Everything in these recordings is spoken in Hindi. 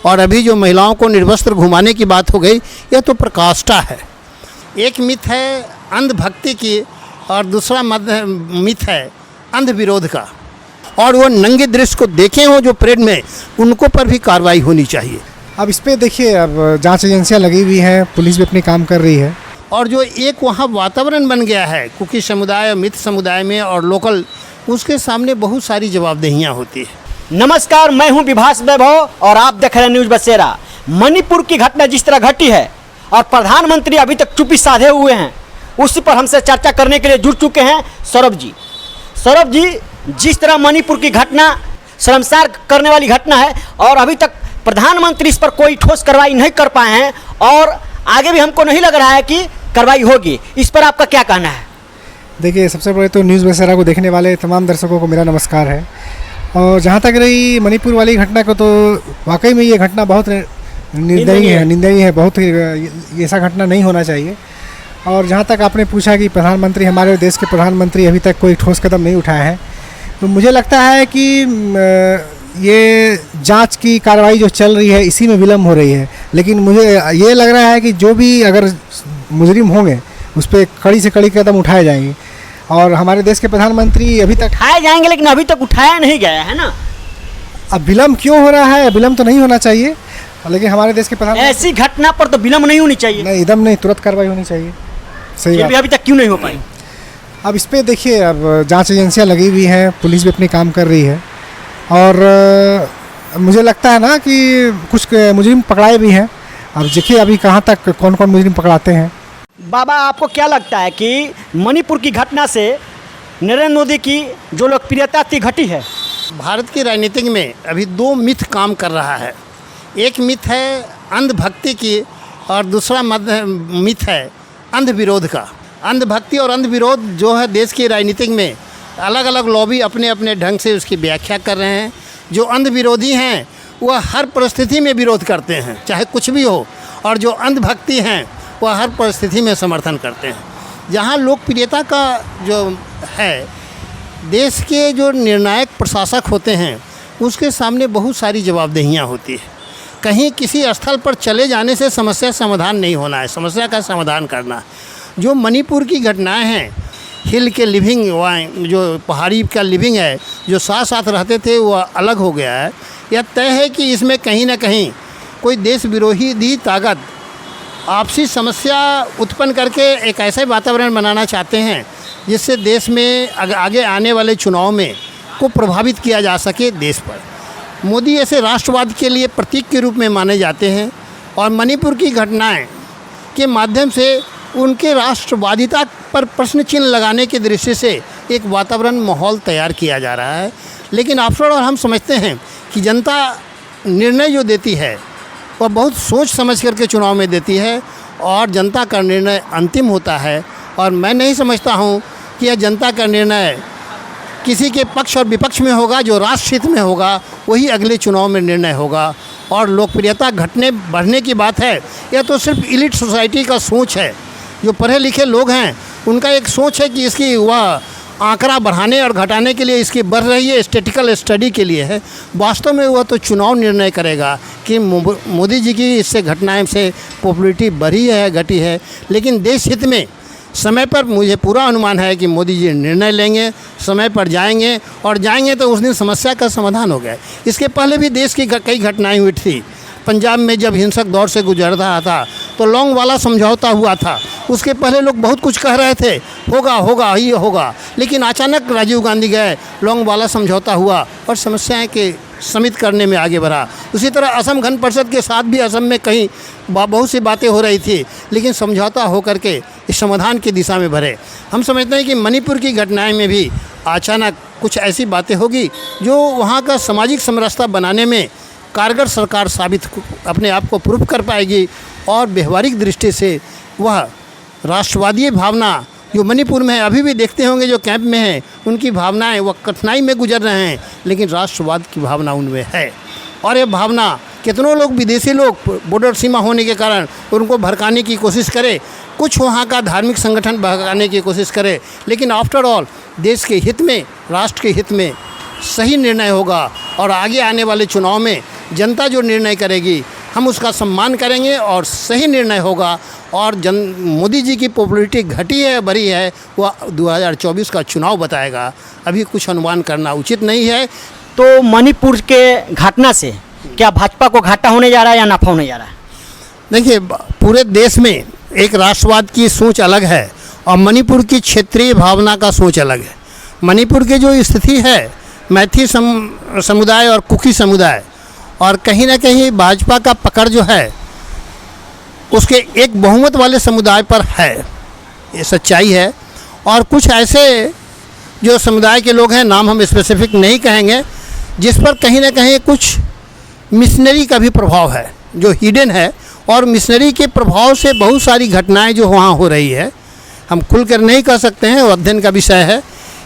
और अभी जो महिलाओं को निर्वस्त्र घुमाने की बात हो गई, यह तो प्रकाष्ठा है। एक मिथ है अंधभक्ति की और दूसरा मिथ है अंध विरोध का, और वो नंगे दृश्य को देखे हो जो परेड में, उनको पर भी कार्रवाई होनी चाहिए। अब इस पे देखिए, अब जांच एजेंसियां लगी हुई हैं, पुलिस भी अपनी काम कर रही है। और जो एक वहाँ वातावरण बन गया है कुकी समुदाय, मित्र समुदाय में और लोकल, उसके सामने बहुत सारी जवाबदेहियाँ होती है। नमस्कार, मैं हूं विभास वैभव और आप देख रहे हैं न्यूज़ बसेरा। मणिपुर की घटना जिस तरह घटी है और प्रधानमंत्री अभी तक चुप्पी साधे हुए हैं, उसी पर हमसे चर्चा करने के लिए जुड़ चुके हैं सौरभ जी। सौरभ जी, जिस तरह मणिपुर की घटना शर्मसार करने वाली घटना है और अभी तक प्रधानमंत्री इस पर कोई ठोस कार्रवाई नहीं कर पाए हैं और आगे भी हमको नहीं लग रहा है कि कार्रवाई होगी, इस पर आपका क्या कहना है? देखिए, सबसे पहले तो न्यूज़ बसेरा को देखने वाले तमाम दर्शकों को मेरा नमस्कार है। और जहाँ तक रही मणिपुर वाली घटना को, तो वाकई में ये घटना बहुत निंदनीय है। बहुत ही ऐसा घटना नहीं होना चाहिए। और जहाँ तक आपने पूछा कि प्रधानमंत्री, हमारे देश के प्रधानमंत्री अभी तक कोई ठोस कदम नहीं उठाए हैं, तो मुझे लगता है कि ये जांच की कार्रवाई जो चल रही है इसी में विलम्ब हो रही है। लेकिन मुझे ये लग रहा है कि जो भी अगर मुजरिम होंगे उस पर कड़ी से कड़ी कदम उठाए जाएंगे। और हमारे देश के प्रधानमंत्री अभी तक उठाए जाएंगे, लेकिन अभी तक उठाया नहीं गया है ना। अब विलम्ब क्यों हो रहा है? विलम्ब तो नहीं होना चाहिए, लेकिन हमारे देश के प्रधानमंत्री, ऐसी घटना पर तो विलम्ब नहीं होनी चाहिए। नहीं, एकदम नहीं, तुरंत कार्रवाई होनी चाहिए। सही फिर भी अभी तक क्यों नहीं हो पाई? अब इस पे देखिए, अब जांच एजेंसियां लगी हुई हैं, पुलिस भी अपनी काम कर रही है। और मुझे लगता है ना कि कुछ मुजरिम पकड़ाए भी हैं। अब देखिए अभी कहाँ तक कौन कौन मुजरिम पकड़ाते हैं। बाबा, आपको क्या लगता है कि मणिपुर की घटना से नरेंद्र मोदी की जो लोकप्रियता थी घटी है? भारत की राजनीति में अभी दो मिथ काम कर रहा है। एक मिथ है अंधभक्ति की और दूसरा मिथ है अंध विरोध का। अंधभक्ति और अंध विरोध जो है देश की राजनीति में अलग अलग लॉबी अपने अपने ढंग से उसकी व्याख्या कर रहे हैं। जो अंध विरोधी हैं वह हर परिस्थिति में विरोध करते हैं, चाहे कुछ भी हो, और जो अंधभक्ति हैं वह हर परिस्थिति में समर्थन करते हैं। जहाँ लोकप्रियता का जो है, देश के जो निर्णायक प्रशासक होते हैं उसके सामने बहुत सारी जवाबदेहियाँ होती है। कहीं किसी स्थल पर चले जाने से समस्या समाधान नहीं होना है, समस्या का समाधान करना। जो मणिपुर की घटनाएं हैं, हिल के लिविंग, जो पहाड़ी का लिविंग है, जो साथ साथ रहते थे वो अलग हो गया है। यह तय है कि इसमें कहीं ना कहीं कोई देश विरोधी ताकत आपसी समस्या उत्पन्न करके एक ऐसे वातावरण बनाना चाहते हैं जिससे देश में आगे आने वाले चुनाव में को प्रभावित किया जा सके देश पर। मोदी ऐसे राष्ट्रवाद के लिए प्रतीक के रूप में माने जाते हैं और मणिपुर की घटनाएं के माध्यम से उनके राष्ट्रवादिता पर प्रश्न चिन्ह लगाने की दृष्टि से एक वातावरण माहौल तैयार किया जा रहा है। लेकिन आफ्टर ऑल हम समझते हैं कि जनता निर्णय जो देती है वह बहुत सोच समझ करके चुनाव में देती है और जनता का निर्णय अंतिम होता है। और मैं नहीं समझता हूँ कि यह जनता का निर्णय किसी के पक्ष और विपक्ष में होगा। जो राष्ट्र हित में होगा वही अगले चुनाव में निर्णय होगा। और लोकप्रियता घटने बढ़ने की बात है, यह तो सिर्फ इलीट सोसाइटी का सोच है। जो पढ़े लिखे लोग हैं उनका एक सोच है कि इसकी वह आंकड़ा बढ़ाने और घटाने के लिए इसकी बढ़ रही है, स्टैटिकल स्टडी के लिए है। वास्तव में वह तो चुनाव निर्णय करेगा कि मोदी जी की इससे घटनाएं से पॉपुलैरिटी बढ़ी है घटी है। लेकिन देश हित में समय पर मुझे पूरा अनुमान है कि मोदी जी निर्णय लेंगे, समय पर जाएंगे और जाएंगे तो उस दिन समस्या का समाधान हो गया। इसके पहले भी देश की कई घटनाएं हुई थी। पंजाब में जब हिंसक दौर से गुजर रहा था तो लॉन्ग वाला समझौता हुआ था। उसके पहले लोग बहुत कुछ कह रहे थे, होगा होगा ही होगा, लेकिन अचानक राजीव गांधी गए, लॉन्ग वाला समझौता हुआ और समस्याएं के समित करने में आगे बढ़ा। उसी तरह असम गण परिषद के साथ भी असम में कहीं बहुत सी बातें हो रही थी, लेकिन समझौता होकर के इस समाधान की दिशा में बढ़े। हम समझते हैं कि मणिपुर की घटनाएं में भी अचानक कुछ ऐसी बातें होगी जो वहाँ का सामाजिक समरसता बनाने में कारगर सरकार साबित अपने आप को प्रूव कर पाएगी। और व्यवहारिक दृष्टि से वह राष्ट्रवादी भावना जो मणिपुर में है, अभी भी देखते होंगे जो कैंप में हैं उनकी भावनाएं वह कठिनाई में गुजर रहे हैं, लेकिन राष्ट्रवाद की भावना उनमें है। और ये भावना कितनों लोग, विदेशी लोग बॉर्डर सीमा होने के कारण उनको भड़काने की कोशिश करे, कुछ वहाँ का धार्मिक संगठन भड़काने की कोशिश करे, लेकिन आफ्टर ऑल देश के हित में, राष्ट्र के हित में सही निर्णय होगा और आगे आने वाले चुनाव में जनता जो निर्णय करेगी हम उसका सम्मान करेंगे और सही निर्णय होगा। और मोदी जी की पॉपुलैरिटी घटी है बढ़ी है वह 2024 का चुनाव बताएगा। अभी कुछ अनुमान करना उचित नहीं है। तो मणिपुर के घटना से क्या भाजपा को घाटा होने जा रहा है या नफा होने जा रहा है? देखिए, पूरे देश में एक राष्ट्रवाद की सोच अलग है और मणिपुर की क्षेत्रीय भावना का सोच अलग है। मणिपुर की जो स्थिति है मैथी समुदाय और कुकी समुदाय और कहीं ना कहीं भाजपा का पकड़ जो है उसके एक बहुमत वाले समुदाय पर है, ये सच्चाई है। और कुछ ऐसे जो समुदाय के लोग हैं, नाम हम स्पेसिफिक नहीं कहेंगे, जिस पर कहीं ना कहीं कुछ मिशनरी का भी प्रभाव है जो हिडन है। और मिशनरी के प्रभाव से बहुत सारी घटनाएं जो वहाँ हो रही है हम खुलकर नहीं कह सकते हैं, वो अध्ययन का विषय है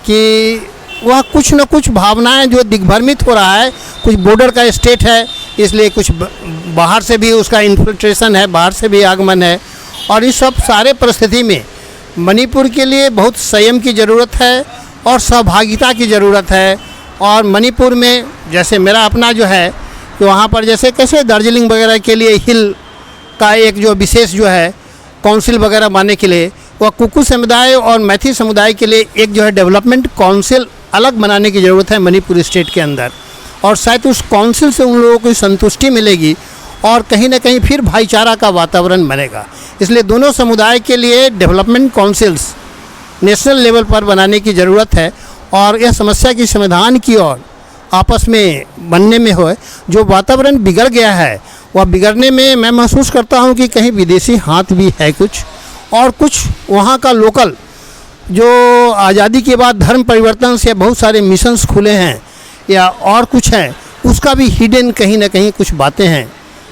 कि वह कुछ न कुछ भावनाएं जो दिग्भ्रमित हो रहा है। कुछ बॉर्डर का स्टेट है इसलिए कुछ बाहर से भी उसका इन्फिल्ट्रेशन है, बाहर से भी आगमन है। और इस सब सारे परिस्थिति में मणिपुर के लिए बहुत संयम की ज़रूरत है और सहभागिता की ज़रूरत है। और मणिपुर में जैसे मेरा अपना जो है कि वहाँ पर जैसे कैसे दार्जिलिंग वगैरह के लिए हिल का एक जो विशेष जो है काउंसिल वगैरह बनाने के लिए वह कुकू समुदाय और मैथी समुदाय के लिए एक जो है डेवलपमेंट काउंसिल अलग बनाने की ज़रूरत है मणिपुर स्टेट के अंदर। और शायद उस काउंसिल से उन लोगों को संतुष्टि मिलेगी और कहीं ना कहीं फिर भाईचारा का वातावरण बनेगा। इसलिए दोनों समुदाय के लिए डेवलपमेंट काउंसिल्स नेशनल लेवल पर बनाने की ज़रूरत है और यह समस्या की समाधान की ओर आपस में बनने में हो। जो वातावरण बिगड़ गया है वह बिगड़ने में मैं महसूस करता हूँ कि कहीं विदेशी हाथ भी है कुछ, और कुछ वहाँ का लोकल जो आज़ादी के बाद धर्म परिवर्तन से बहुत सारे मिशंस खुले हैं या और कुछ हैं, उसका भी हिडन कहीं ना कहीं कुछ बातें हैं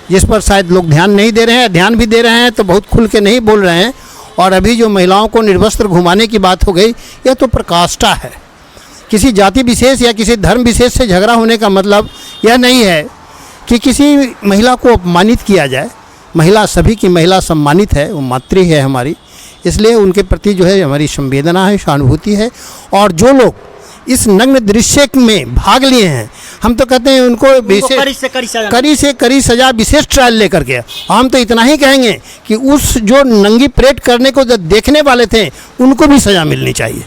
जिस पर शायद लोग ध्यान नहीं दे रहे हैं। ध्यान भी दे रहे हैं तो बहुत खुल के नहीं बोल रहे हैं। और अभी जो महिलाओं को निर्वस्त्र घुमाने की बात हो गई, यह तो प्रकाष्ठा है। किसी जाति विशेष या किसी धर्म विशेष से झगड़ा होने का मतलब यह नहीं है कि किसी महिला को अपमानित किया जाए। महिला सभी की महिला सम्मानित है, वो मातृ है हमारी, इसलिए उनके प्रति जो है हमारी संवेदना है, सहानुभूति है। और जो लोग इस नग्न दृश्य में भाग लिए हैं हम तो कहते हैं उनको कड़ी से कड़ी सजा विशेष ट्रायल लेकर के। हम तो इतना ही कहेंगे कि उस जो नंगी परेड करने को जो देखने वाले थे उनको भी सज़ा मिलनी चाहिए,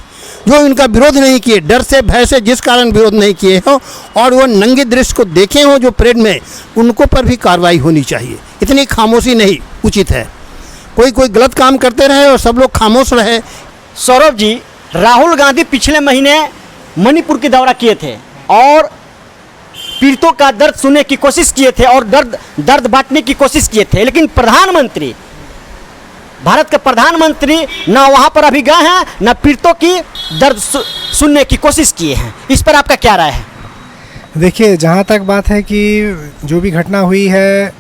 जो इनका विरोध नहीं किए, डर से भय से जिस कारण विरोध नहीं किए हो और वो नंगे दृश्य को देखे हो जो परेड में, उनको पर भी कार्रवाई होनी चाहिए। इतनी खामोशी नहीं उचित है। कोई गलत काम करते रहे और सब लोग खामोश रहे। सौरभ जी, राहुल गांधी पिछले महीने मणिपुर की दौरा किए थे और पीड़ितों का दर्द सुनने की कोशिश किए थे और दर्द बांटने की कोशिश किए थे, लेकिन प्रधानमंत्री, भारत के प्रधानमंत्री ना वहाँ पर अभी गए हैं ना पीड़ितों की दर्द सुनने की कोशिश किए हैं। इस पर आपका क्या राय है? देखिए, जहाँ तक बात है कि जो भी घटना हुई है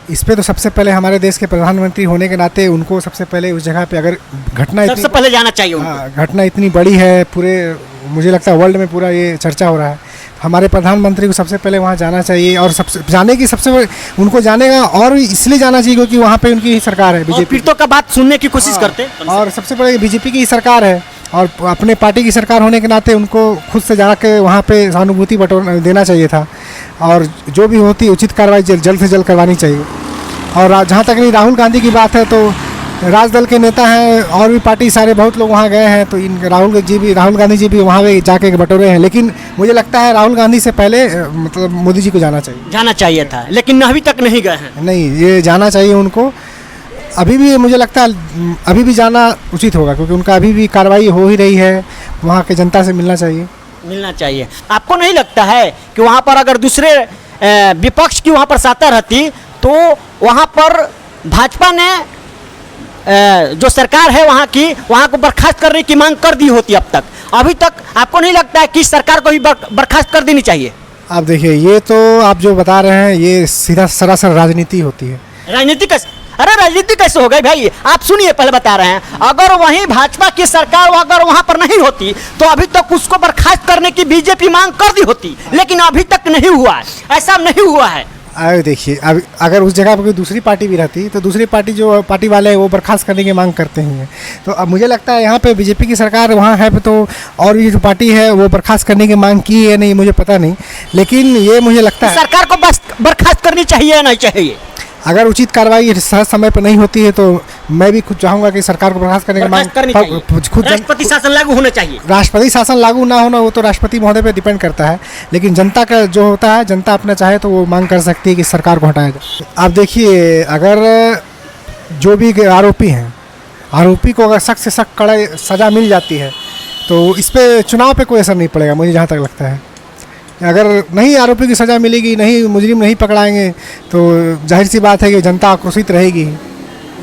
इस पे तो सबसे पहले हमारे देश के प्रधानमंत्री होने के नाते उनको सबसे पहले उस जगह पे अगर घटना सबसे पहले जाना चाहिए उनको। हाँ, घटना इतनी बड़ी है, पूरे मुझे लगता है वर्ल्ड में पूरा ये चर्चा हो रहा है, हमारे प्रधानमंत्री को सबसे पहले वहाँ जाना चाहिए। और सबसे जाने की सबसे उनको जाने का और इसलिए जाना चाहिए क्योंकि वहाँ पे उनकी ही सरकार है, बीजेपी। पीड़ितों का बात सुनने की कोशिश करते और सबसे पहले बीजेपी की ही सरकार है और अपने पार्टी की सरकार होने के नाते उनको खुद से जाके वहाँ पे सहानुभूति देना चाहिए था और जो भी होती उचित कार्रवाई जल्द से जल्द करवानी चाहिए। और जहाँ तक नहीं राहुल गांधी की बात है तो राजदल के नेता हैं और भी पार्टी सारे बहुत लोग वहाँ गए हैं, तो इन राहुल गांधी जी भी वहाँ पे जाके बटोरे हैं। लेकिन मुझे लगता है राहुल गांधी से पहले मतलब मोदी जी को जाना चाहिए था, लेकिन अभी तक नहीं गए हैं। नहीं, ये जाना चाहिए उनको। अभी भी मुझे लगता है अभी भी जाना उचित होगा क्योंकि उनका अभी भी कार्रवाई हो ही रही है, वहाँ के जनता से मिलना चाहिए। आपको नहीं लगता है कि वहाँ पर अगर दूसरे विपक्ष की वहाँ पर सत्ता रहती तो वहाँ पर भाजपा ने जो सरकार है वहाँ को बर्खास्त करने की मांग कर दी होती अब तक? अभी तक आपको नहीं लगता है कि सरकार को भी बर्खास्त कर देनी चाहिए? आप देखिए, ये तो आप जो बता रहे हैं ये सीधा सरासर राजनीति होती है। राजनीति कैसे हो गई भाई? आप सुनिए, पहले बता रहे हैं, अगर वहीं भाजपा की सरकार अगर वहां पर नहीं होती तो अभी तक उसको बर्खास्त करने की बीजेपी मांग कर दी होती, लेकिन अभी तक नहीं हुआ है। ऐसा नहीं हुआ है, अरे देखिए, अब अगर उस जगह पर कोई दूसरी पार्टी भी रहती तो दूसरी पार्टी जो पार्टी वाले हैं वो बर्खास्त करने की मांग करते ही हैं। तो अब मुझे लगता है यहाँ पे बीजेपी की सरकार वहाँ है तो और ये जो पार्टी है वो बर्खास्त करने की मांग की है नहीं मुझे पता नहीं, लेकिन ये मुझे लगता है सरकार को बस बर्खास्त करनी चाहिए या नहीं चाहिए? अगर उचित कार्रवाई सही समय पर नहीं होती है तो मैं भी खुद चाहूँगा कि सरकार को बर्खास्त करने की मांग करनी चाहिए। खुद राष्ट्रपति शासन लागू होना चाहिए। राष्ट्रपति शासन लागू ना होना वो तो राष्ट्रपति महोदय पे डिपेंड करता है, लेकिन जनता का जो होता है, जनता अपना चाहे तो वो मांग कर सकती है कि सरकार को हटाया जाए। आप देखिए, अगर जो भी आरोपी हैं, आरोपी को अगर सख्त से सख्त कड़े सज़ा मिल जाती है तो इस पर चुनाव पे कोई असर नहीं पड़ेगा मुझे जहाँ तक लगता है। अगर नहीं आरोपी की सज़ा मिलेगी, नहीं मुजरिम नहीं पकड़ाएंगे तो जाहिर सी बात है कि जनता आक्रोशित रहेगी।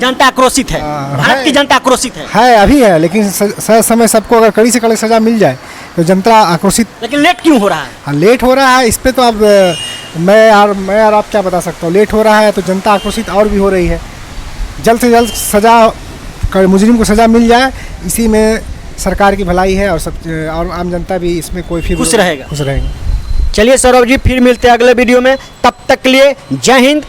जनता आक्रोशित है, भारत की जनता आक्रोशित है। अभी है, लेकिन समय सबको अगर कड़ी से कड़ी सज़ा मिल जाए तो जनता आक्रोशित। लेकिन लेट क्यों हो रहा है? हाँ, लेट हो रहा है, इस पे तो अब मैं और आप क्या बता सकता हूँ। लेट हो रहा है तो जनता आक्रोशित और भी हो रही है। जल्द से जल्द सज़ा, मुजरिम को सज़ा मिल जाए, इसी में सरकार की भलाई है और आम जनता भी इसमें कोई खुश रहेगा। खुश रहेगा। चलिए सौरभ जी, फिर मिलते हैं अगले वीडियो में। तब तक के लिए जय हिंद,